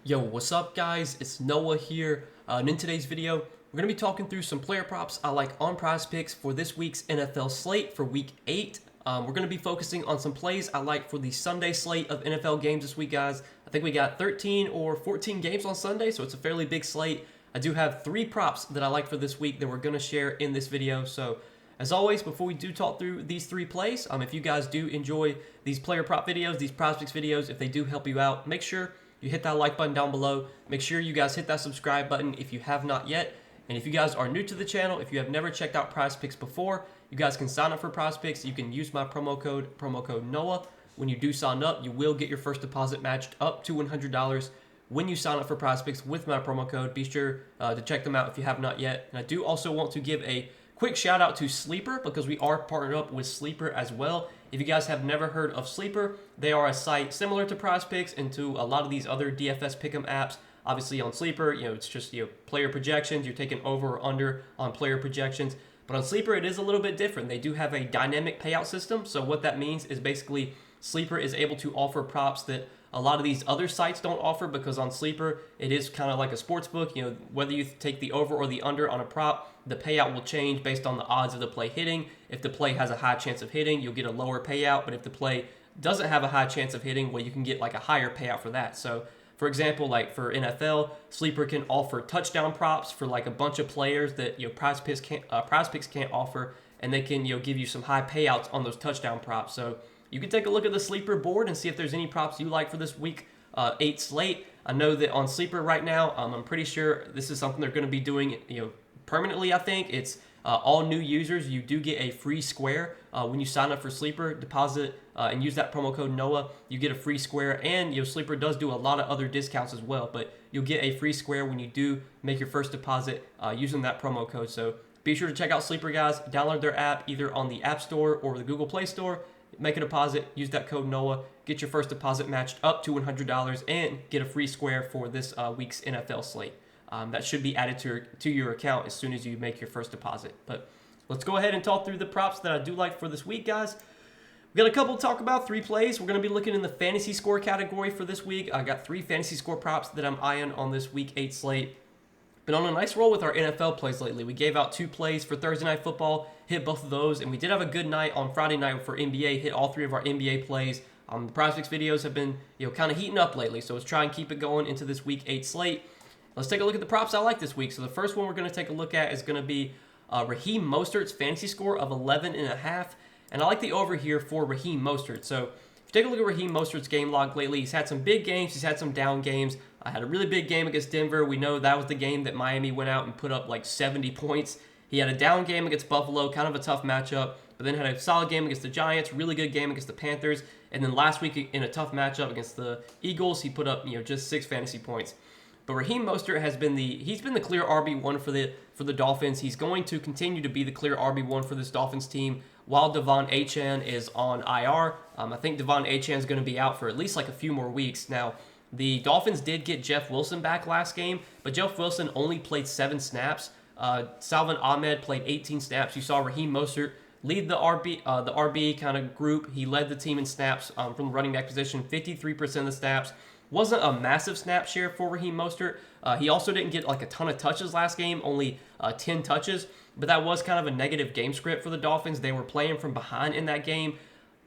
Yo, what's up guys? It's Noah here, and in today's video, we're going to be talking through some player props I like on Prizepicks for this week's NFL slate for week 8. We're going to be focusing on some plays I like for the Sunday slate of NFL games this week, guys. I think we got 13 or 14 games on Sunday, so it's a fairly big slate. I do have 3 props that I like for this week that we're going to share in this video, so as always, before we do talk through these 3 plays, if you guys do enjoy these player prop videos, these Prizepicks videos, if they do help you out, make sure you hit that like button down below. Make sure you guys hit that subscribe button if you have not yet. And if you guys are new to the channel, if you have never checked out Prizepicks before, you guys can sign up for Prizepicks. You can use my promo code Noah. When you do sign up, you will get your first deposit matched up to $100 when you sign up for Prizepicks with my promo code. Be sure to check them out if you have not yet. And I do also want to give a quick shout out to Sleeper because we are partnered up with Sleeper as well. If you guys have never heard of Sleeper, they are a site similar to Prizepicks and to a lot of these other DFS pick'em apps. Obviously on Sleeper, it's just player projections. You're taking over or under on player projections. But on Sleeper, it is a little bit different. They do have a dynamic payout system. So what that means is basically Sleeper is able to offer props that a lot of these other sites don't offer, because on Sleeper, it is kind of like a sports book. Whether you take the over or the under on a prop, the payout will change based on the odds of the play hitting. If the play has a high chance of hitting, you'll get a lower payout. But if the play doesn't have a high chance of hitting, well, you can get like a higher payout for that. So for example, like for NFL, Sleeper can offer touchdown props for like a bunch of players that Prizepicks can't offer, and they can give you some high payouts on those touchdown props. So you can take a look at the Sleeper board and see if there's any props you like for this week 8 slate. I know that on Sleeper right now, I'm pretty sure this is something they're going to be doing permanently. I think it's all new users. You do get a free square when you sign up for Sleeper. Deposit and use that promo code Noah. You get a free square, and Sleeper does do a lot of other discounts as well. But you'll get a free square when you do make your first deposit using that promo code. So be sure to check out Sleeper, guys. Download their app either on the App Store or the Google Play Store. Make a deposit, use that code Noah, get your first deposit matched up to $100, and get a free square for this week's NFL slate. That should be added to your account as soon as you make your first deposit. But let's go ahead and talk through the props that I do like for this week, guys. We got a couple to talk about, 3 plays. We're going to be looking in the fantasy score category for this week. I got 3 fantasy score props that I'm eyeing on this week 8 slate. Been on a nice roll with our NFL plays lately. We gave out 2 plays for Thursday Night Football, hit both of those, and we did have a good night on Friday night for NBA, hit all 3 of our NBA plays. The Prizepicks videos have been kind of heating up lately, so let's try and keep it going into this week 8 slate. Let's take a look at the props I like this week. So the first one we're going to take a look at is going to be Raheem Mostert's fantasy score of 11.5, and I like the over here for Raheem Mostert. So if you take a look at Raheem Mostert's game log lately, he's had some big games, he's had some down games. I had a really big game against Denver. We know that was the game that Miami went out and put up like 70 points. He had a down game against Buffalo, kind of a tough matchup, but then had a solid game against the Giants, really good game against the Panthers, and then last week in a tough matchup against the Eagles, he put up just 6 fantasy points. But Raheem Mostert has been the clear RB1 for the Dolphins. He's going to continue to be the clear RB1 for this Dolphins team while Devon Achane is on IR. I think Devon Achane is going to be out for at least like a few more weeks. Now, the Dolphins did get Jeff Wilson back last game, but Jeff Wilson only played 7 snaps. Salvon Ahmed played 18 snaps. You saw Raheem Mostert lead the RB kind of group. He led the team in snaps from the running back position, 53% of the snaps. Wasn't a massive snap share for Raheem Mostert. He also didn't get like a ton of touches last game, only 10 touches, but that was kind of a negative game script for the Dolphins. They were playing from behind in that game.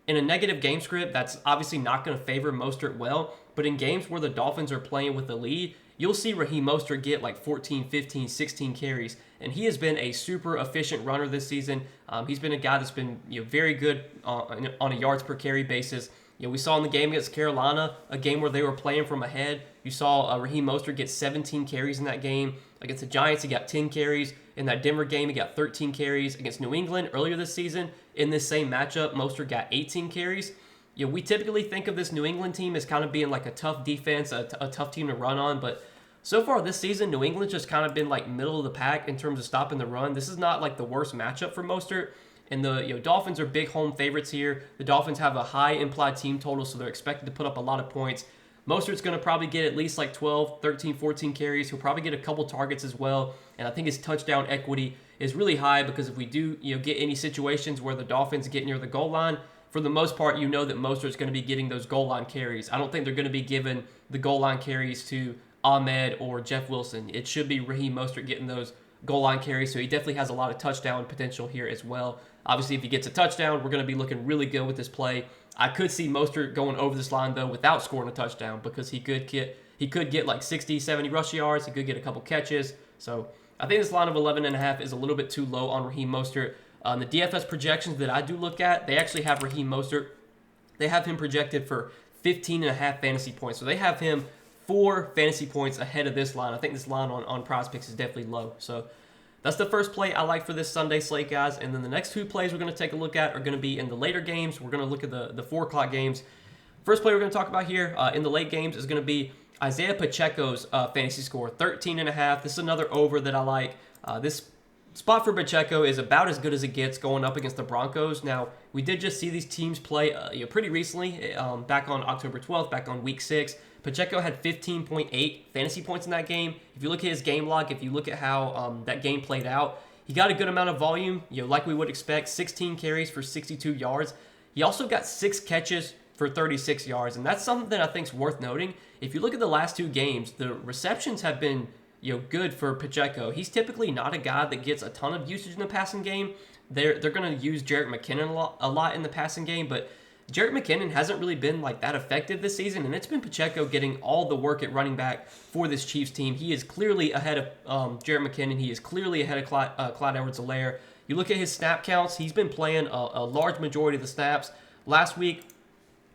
In a negative game script, that's obviously not going to favor Mostert well, but in games where the Dolphins are playing with the lead, you'll see Raheem Mostert get like 14, 15, 16 carries, and he has been a super efficient runner this season. He's been a guy that's been very good on a yards per carry basis. We saw in the game against Carolina, a game where they were playing from ahead. You saw Raheem Mostert get 17 carries in that game. Against the Giants, he got 10 carries. In that Denver game, he got 13 carries. Against New England earlier this season, in this same matchup, Mostert got 18 carries. We typically think of this New England team as kind of being like a tough defense, a tough team to run on, but so far this season, New England's just kind of been like middle of the pack in terms of stopping the run. This is not like the worst matchup for Mostert. And the Dolphins are big home favorites here. The Dolphins have a high implied team total, so they're expected to put up a lot of points. Mostert's going to probably get at least like 12, 13, 14 carries. He'll probably get a couple targets as well. And I think his touchdown equity is really high because if we do get any situations where the Dolphins get near the goal line, for the most part, you know that Mostert's going to be getting those goal line carries. I don't think they're going to be giving the goal line carries to Ahmed or Jeff Wilson. It should be Raheem Mostert getting those goal line carries, so he definitely has a lot of touchdown potential here as well. Obviously, if he gets a touchdown, we're going to be looking really good with this play. I could see Mostert going over this line, though, without scoring a touchdown because he could get like 60, 70 rush yards. He could get a couple catches. So I think this line of 11.5 is a little bit too low on Raheem Mostert. The DFS projections that I do look at, they actually have Raheem Mostert. They have him projected for 15.5 fantasy points. So they have him 4 fantasy points ahead of this line. I think this line on Prizepicks is definitely low. So that's the first play I like for this Sunday slate, guys. And then the next 2 plays we're going to take a look at are going to be in the later games. We're going to look at the 4 o'clock games. First play we're going to talk about here in the late games is going to be Isaiah Pacheco's fantasy score, 13.5. This is another over that I like. This spot for Pacheco is about as good as it gets going up against the Broncos. Now, we did just see these teams play pretty recently, back on October 12th, back on week 6. Pacheco had 15.8 fantasy points in that game. If you look at his game log, if you look at how that game played out, he got a good amount of volume, like we would expect, 16 carries for 62 yards. He also got 6 catches for 36 yards, and that's something that I think is worth noting. If you look at the last 2 games, the receptions have been good for Pacheco. He's typically not a guy that gets a ton of usage in the passing game. They're going to use Jerick McKinnon a lot in the passing game, but Jerick McKinnon hasn't really been like that effective this season, and it's been Pacheco getting all the work at running back for this Chiefs team. He is clearly ahead of Jerick McKinnon. He is clearly ahead of Clyde Edwards-Helaire. You look at his snap counts, he's been playing a large majority of the snaps. Last week,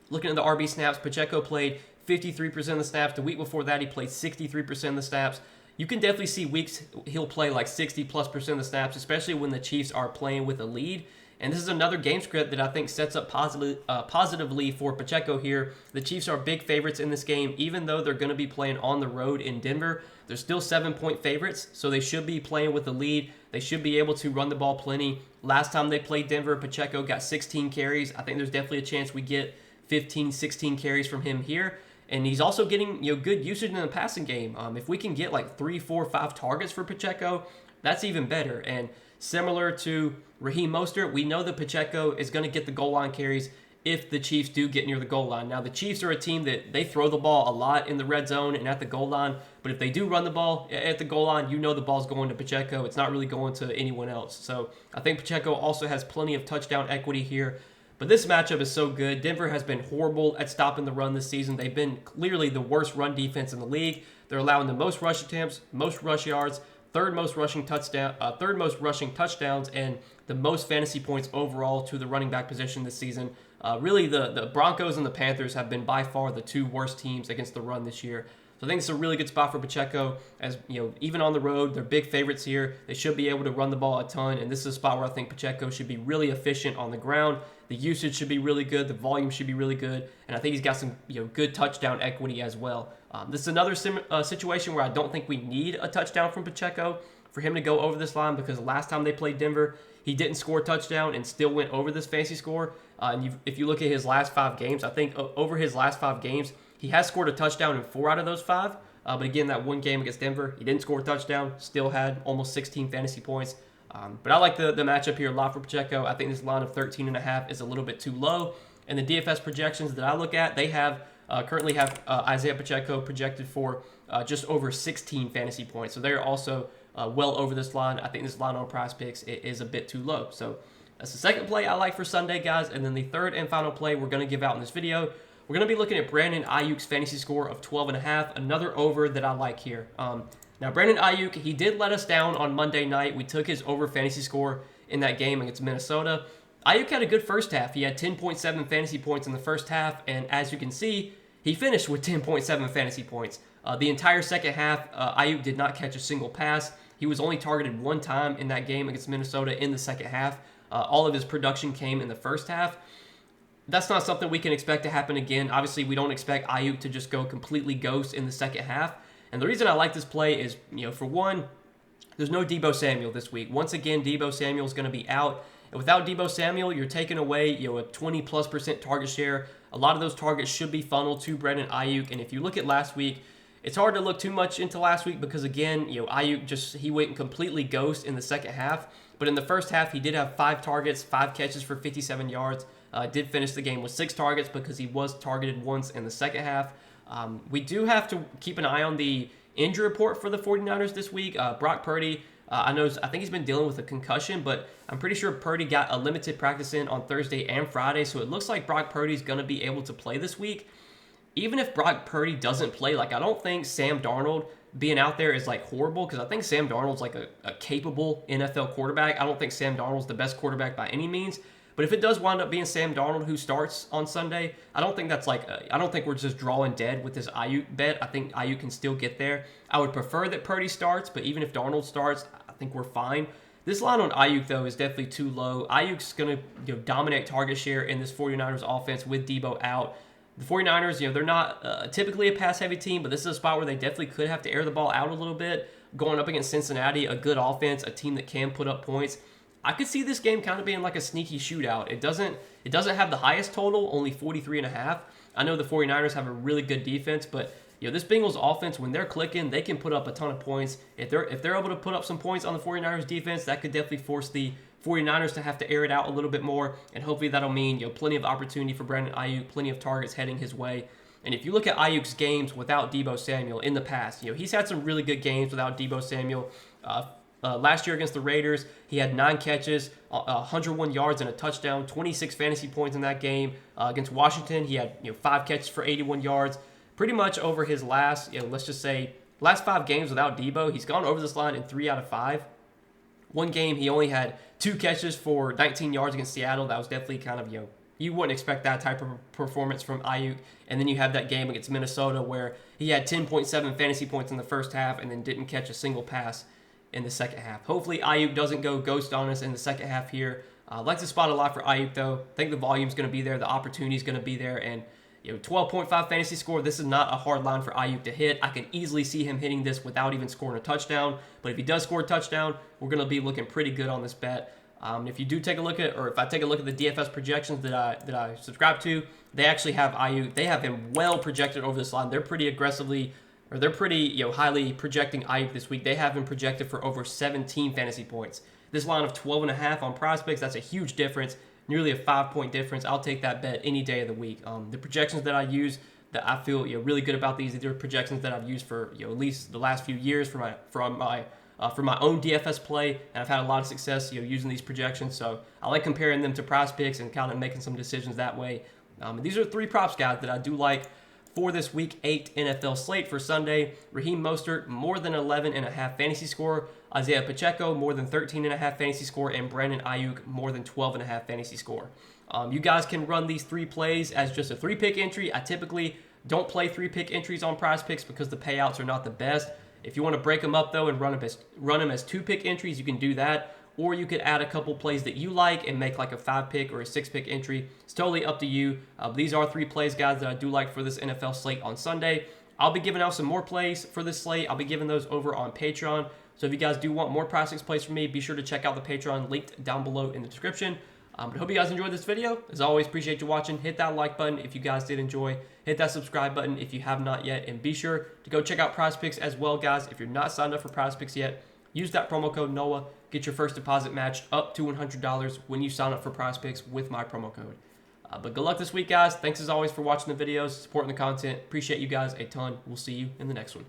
looking at the RB snaps, Pacheco played 53% of the snaps. The week before that, he played 63% of the snaps. You can definitely see weeks he'll play like 60+% of the snaps, especially when the Chiefs are playing with a lead. And this is another game script that I think sets up positively for Pacheco here. The Chiefs are big favorites in this game, even though they're going to be playing on the road in Denver. They're still 7-point favorites, so they should be playing with the lead. They should be able to run the ball plenty. Last time they played Denver, Pacheco got 16 carries. I think there's definitely a chance we get 15, 16 carries from him here. And he's also getting good usage in the passing game. If we can get like 3, 4, 5 targets for Pacheco, that's even better. And similar to Raheem Mostert, we know that Pacheco is going to get the goal line carries if the Chiefs do get near the goal line. Now, the Chiefs are a team that they throw the ball a lot in the red zone and at the goal line. But if they do run the ball at the goal line, the ball's going to Pacheco. It's not really going to anyone else. So I think Pacheco also has plenty of touchdown equity here. But this matchup is so good. Denver has been horrible at stopping the run this season. They've been clearly the worst run defense in the league. They're allowing the most rush attempts, most rush yards, third most rushing touchdowns, and the most fantasy points overall to the running back position this season. Really, the Broncos and the Panthers have been by far the 2 worst teams against the run this year. So I think it's a really good spot for Pacheco. As even on the road, they're big favorites here. They should be able to run the ball a ton, and this is a spot where I think Pacheco should be really efficient on the ground. The usage should be really good. The volume should be really good, and I think he's got some good touchdown equity as well. This is another situation where I don't think we need a touchdown from Pacheco for him to go over this line, because last time they played Denver, he didn't score a touchdown and still went over this fantasy score. If you look at his last 5 games, I think over his last 5 games, he has scored a touchdown in 4 out of those 5. But again, that one game against Denver, he didn't score a touchdown, still had almost 16 fantasy points. But I like the matchup here a lot for Pacheco. I think this line of 13.5 is a little bit too low. And the DFS projections that I look at, they currently have Isaiah Pacheco projected for just over 16 fantasy points. So they're also well over this line. I think this line on Prizepicks is a bit too low. So that's the second play I like for Sunday, guys. And then the third and final play we're going to give out in this video, we're going to be looking at Brandon Ayuk's fantasy score of 12.5, another over that I like here. Now, Brandon Ayuk, he did let us down on Monday night. We took his over fantasy score in that game against Minnesota. Ayuk had a good first half. He had 10.7 fantasy points in the first half, and as you can see, he finished with 10.7 fantasy points. The entire second half, Ayuk did not catch a single pass. He was only targeted 1 time in that game against Minnesota in the second half. All of his production came in the first half. That's not something we can expect to happen again. Obviously, we don't expect Ayuk to just go completely ghost in the second half. And the reason I like this play is, for one, there's no Deebo Samuel this week. Once again, Deebo Samuel is going to be out. And without Deebo Samuel, you're taking away, a 20+% target share. A lot of those targets should be funneled to Brandon Ayuk. And if you look at last week, it's hard to look too much into last week because, again, Ayuk he went completely ghost in the second half. But in the first half, he did have 5 targets, 5 catches for 57 yards. Did finish the game with 6 targets because he was targeted once in the second half. We do have to keep an eye on the injury report for the 49ers this week. Brock Purdy, I think he's been dealing with a concussion, but I'm pretty sure Purdy got a limited practice in on Thursday and Friday, so it looks like Brock Purdy's going to be able to play this week. Even if Brock Purdy doesn't play, like, I don't think Sam Darnold being out there is like horrible, because I think Sam Darnold's like a capable NFL quarterback. I don't think Sam Darnold's the best quarterback by any means. But if it does wind up being Sam Darnold who starts on Sunday, I don't think that's I don't think we're just drawing dead with this Ayuk bet. I think Ayuk can still get there. I would prefer that Purdy starts, but even if Darnold starts, I think we're fine. This line on Ayuk, though, is definitely too low. Ayuk's going to dominate target share in this 49ers offense with Debo out. The 49ers, they're not typically a pass-heavy team, but this is a spot where they definitely could have to air the ball out a little bit. Going up against Cincinnati, a good offense, a team that can put up points. I could see this game kind of being like a sneaky shootout. It doesn't have the highest total, only 43.5. I know the 49ers have a really good defense, but this Bengals offense, when they're clicking, they can put up a ton of points. If they're able to put up some points on the 49ers defense, that could definitely force the 49ers to have to air it out a little bit more, and hopefully that'll mean plenty of opportunity for Brandon Ayuk, plenty of targets heading his way. And if you look at Ayuk's games without Deebo Samuel in the past, he's had some really good games without Deebo Samuel. Last year against the Raiders, he had 9 catches, 101 yards and a touchdown, 26 fantasy points in that game. Against Washington, he had 5 catches for 81 yards. Pretty much over his last, let's just say, last 5 games without Deebo, he's gone over this line in 3 out of 5. One game, he only had 2 catches for 19 yards against Seattle. That was definitely kind of, you wouldn't expect that type of performance from Ayuk. And then you have that game against Minnesota where he had 10.7 fantasy points in the first half and then didn't catch a single pass in the second half. Hopefully Ayuk doesn't go ghost on us in the second half here. I like to spot a lot for Ayuk, though. I think the volume's going to be there. The opportunity's going to be there. And 12.5 fantasy score, this is not a hard line for Ayuk to hit. I can easily see him hitting this without even scoring a touchdown. But if he does score a touchdown, we're going to be looking pretty good on this bet. If you do take a look at, or if I take a look at the DFS projections that I subscribe to, they actually have Ayuk. They have him well projected over this line. They're pretty aggressively, or they're pretty highly projecting Ayuk this week. They have him projected for over 17 fantasy points. This line of 12.5 on Prizepicks, that's a huge difference, nearly a 5-point difference. I'll take that bet any day of the week. The projections that I use, that I feel really good about these are projections that I've used for at least the last few years for my own DFS play, and I've had a lot of success using these projections. So I like comparing them to Prizepicks and kind of making some decisions that way. These are 3 props, guys, that I do like for this Week 8 NFL slate for Sunday. Raheem Mostert, more than 11.5 fantasy score. Isaiah Pacheco, more than 13.5 fantasy score. And Brandon Ayuk, more than 12.5 fantasy score. You guys can run these 3 plays as just a 3-pick entry. I typically don't play 3-pick entries on Prizepicks because the payouts are not the best. If you want to break them up, though, and run them as 2-pick entries, you can do that. Or you could add a couple plays that you like and make like a 5-pick or a 6-pick entry. It's totally up to you. These are 3 plays, guys, that I do like for this NFL slate on Sunday. I'll be giving out some more plays for this slate. I'll be giving those over on Patreon. So if you guys do want more Prizepicks plays from me, be sure to check out the Patreon linked down below in the description. I hope you guys enjoyed this video. As always, appreciate you watching. Hit that like button if you guys did enjoy. Hit that subscribe button if you have not yet. And be sure to go check out Prizepicks as well, guys. If you're not signed up for Prizepicks yet, use that promo code NOAH. Get your first deposit matched up to $100 when you sign up for Prizepicks with my promo code. But good luck this week, guys. Thanks as always for watching the videos, supporting the content. Appreciate you guys a ton. We'll see you in the next one.